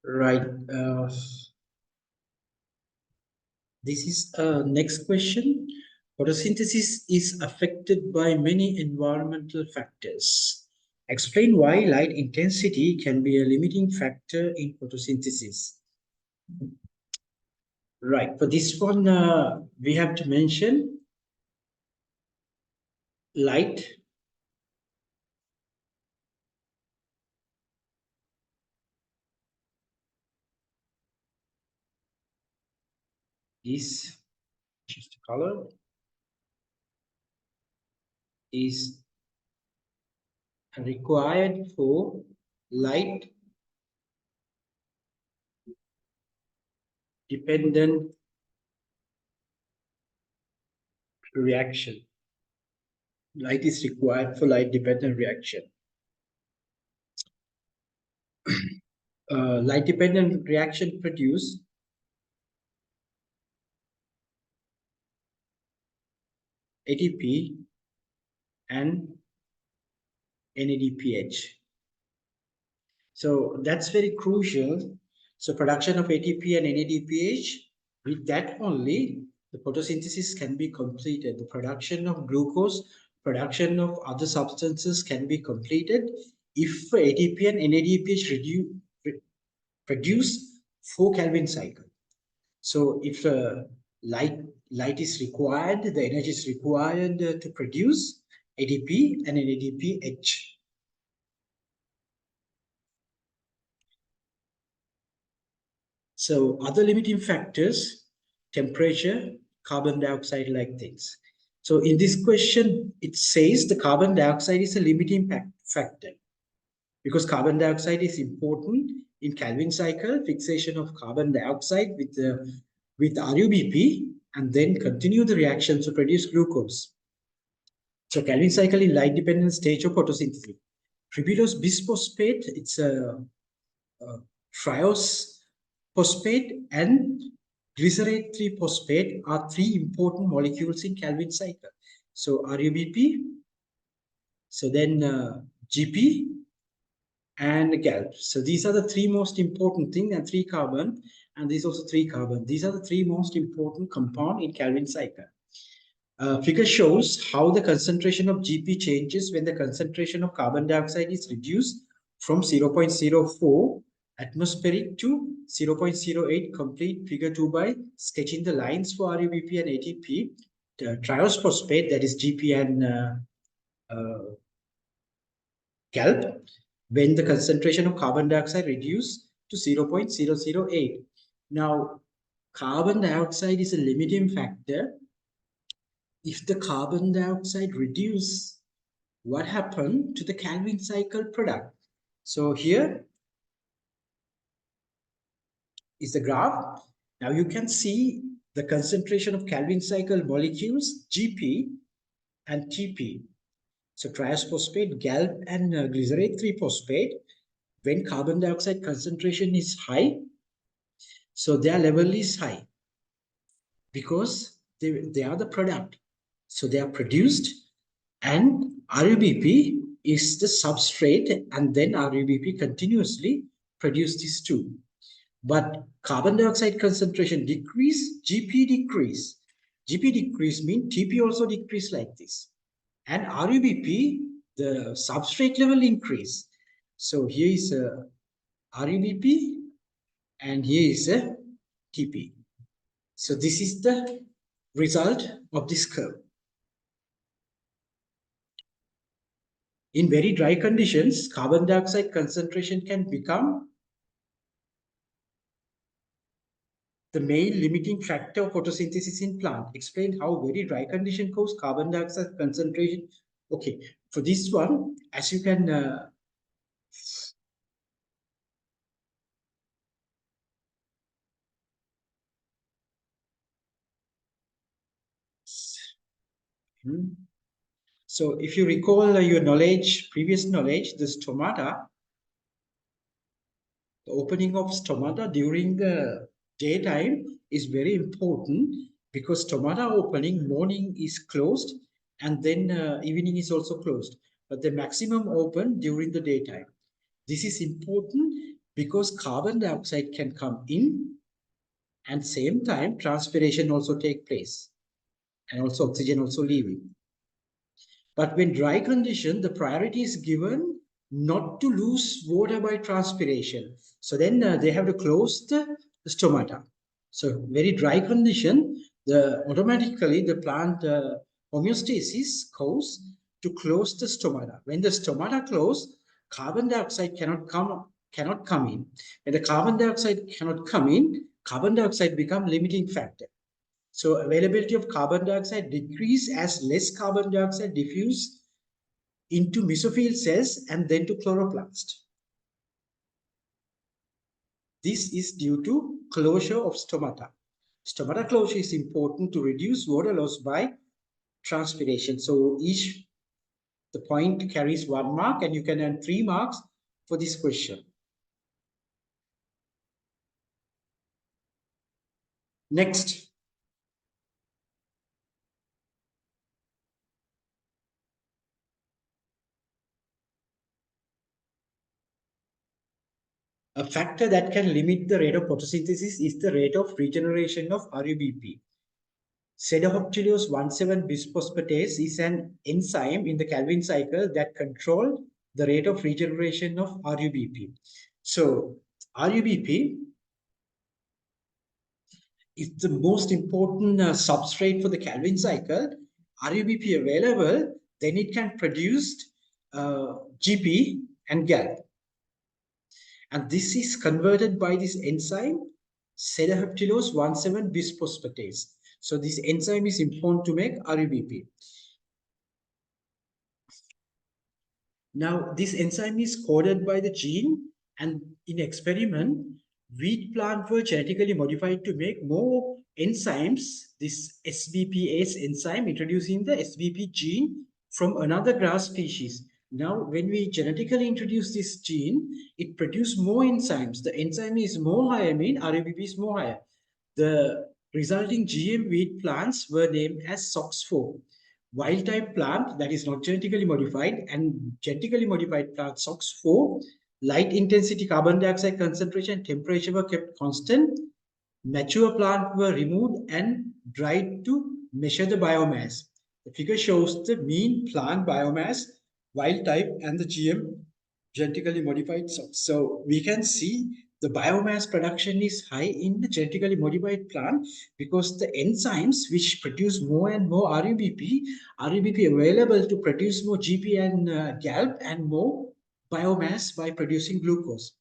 Right. This is next question. Photosynthesis is affected by many environmental factors. Explain why light intensity can be a limiting factor in photosynthesis. Right. For this one, we have to mention light is just color is required for light dependent reaction. Light is required for light dependent reaction. Light dependent reaction produce ATP and NADPH. So that's very crucial. So production of ATP and NADPH, with that only the photosynthesis can be completed. The production of glucose, production of other substances can be completed if ATP and NADPH produce 4 Kelvin cycle. So if light is required, the energy is required to produce ATP and NADPH. So other limiting factors, temperature, carbon dioxide like things. So in this question, it says the carbon dioxide is a limiting factor because carbon dioxide is important in Kelvin cycle, fixation of carbon dioxide with RUBP and then continue the reaction to produce glucose. So Kelvin cycle in light dependent stage of photosynthesis. Ribulose bisphosphate, it's a triose phosphate and glycerate 3-phosphate are 3 important molecules in Kelvin cycle. So RUBP, so then GP and GALP. So these are the 3 most important things, and 3 carbon, and these also 3 carbon. These are the 3 most important compound in Kelvin cycle. Figure shows how the concentration of GP changes when the concentration of carbon dioxide is reduced from 0.04 atmospheric to 0.08. Complete figure 2 by sketching the lines for RUBP and ATP, triose phosphate, that is GP and GALP, when the concentration of carbon dioxide reduced to 0.008. Now, carbon dioxide is a limiting factor. If the carbon dioxide reduce, what happened to the Kelvin cycle product? So here is the graph. Now you can see the concentration of Kelvin cycle molecules, GP and TP. So triose phosphate, GALP and glycerate 3-phosphate, when carbon dioxide concentration is high, so their level is high because they are the product. So they are produced, and RUBP is the substrate, and then RUBP continuously produce these two. But carbon dioxide concentration decrease, GP decrease. GP decrease means TP also decrease like this. And RUBP, the substrate level increase. So here is a RUBP and here is a TP. So this is the result of this curve. In very dry conditions, carbon dioxide concentration can become the main limiting factor of photosynthesis in plant. Explain how very dry condition cause carbon dioxide concentration. Okay, for this one, as you can so if you recall your knowledge, previous knowledge, the stomata, the opening of stomata during the daytime is very important because stomata opening, morning is closed and then evening is also closed, but the maximum open during the daytime. This is important because carbon dioxide can come in and same time transpiration also take place and also oxygen also leaving. But when dry condition, the priority is given not to lose water by transpiration. So then they have to close the stomata. So very dry condition, automatically the plant homeostasis goes to close the stomata. When the stomata close, carbon dioxide cannot come in. When the carbon dioxide cannot come in, carbon dioxide become limiting factor. So availability of carbon dioxide decrease as less carbon dioxide diffuse into mesophyll cells and then to chloroplast. This is due to closure of stomata. Stomata closure is important to reduce water loss by transpiration. So the point carries 1 mark and you can earn 3 marks for this question. Next. A factor that can limit the rate of photosynthesis is the rate of regeneration of RUBP. Cedohoptylose 1,7 bisphosphatase is an enzyme in the Calvin cycle that controls the rate of regeneration of RUBP. So RUBP is the most important substrate for the Calvin cycle. RUBP available, then it can produce GP and GALP. And this is converted by this enzyme, cedohoptylose 1,7 bisphosphatase. So this enzyme is important to make RUBP. Now, this enzyme is coded by the gene, and in experiment, wheat plants were genetically modified to make more enzymes, this SBPase enzyme, introducing the SBP gene from another grass species. Now, when we genetically introduce this gene, it produces more enzymes. The enzyme is more higher, mean RUBP is more higher. The resulting GM wheat plants were named as SOX4. Wild type plant that is not genetically modified and genetically modified plant SOX4, light intensity carbon dioxide concentration, temperature were kept constant. Mature plant were removed and dried to measure the biomass. The figure shows the mean plant biomass, wild type, and the GM genetically modified SOX. So we can see the biomass production is high in the genetically modified plant because the enzymes which produce more and more RUBP available to produce more GP and GALP and more biomass by producing glucose.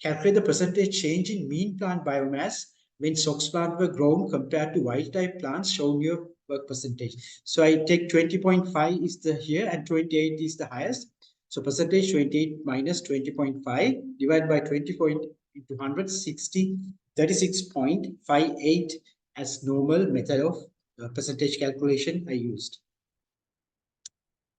Calculate the percentage change in mean plant biomass when SOX plants were grown compared to wild type plants showing your work percentage. So I take 20.5 is the here and 28 is the highest. So percentage 28 minus 20.5 divided by 20 into 100, 36.58 as normal method of percentage calculation I used.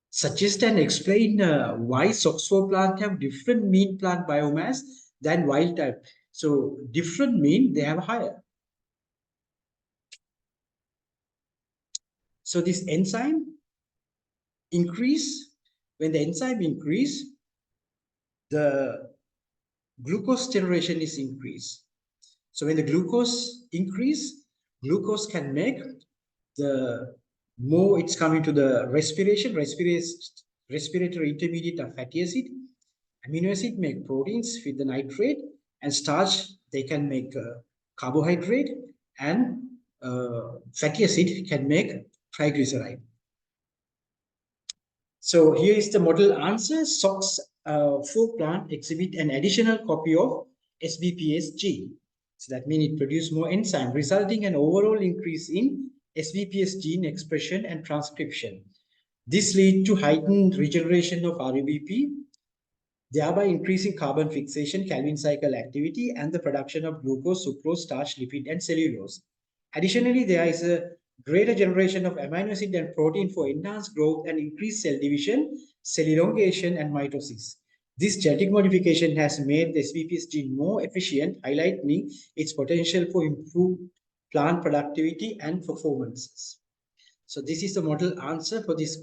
Suggest and explain why SOX4 plant have different mean plant biomass than wild type. So different mean they have higher. So this enzyme increase, when the enzyme increase, the glucose generation is increased. So when the glucose increase, glucose can make the more it's coming to the respiratory intermediate of fatty acid. Amino acid make proteins with the nitrate, and starch they can make carbohydrate, and fatty acid can make triglyceride. So here is the model answer. SOX4 plant exhibit an additional copy of SBPase gene. So that means it produces more enzyme, resulting in an overall increase in SBPase gene expression and transcription. This leads to heightened regeneration of RUBP, thereby increasing carbon fixation, Calvin cycle activity, and the production of glucose, sucrose, starch, lipid, and cellulose. Additionally, there is a greater generation of amino acid and protein for enhanced growth and increased cell division, cell elongation, and mitosis. This genetic modification has made the SBPase gene more efficient, highlighting its potential for improved plant productivity and performances. So this is the model answer for this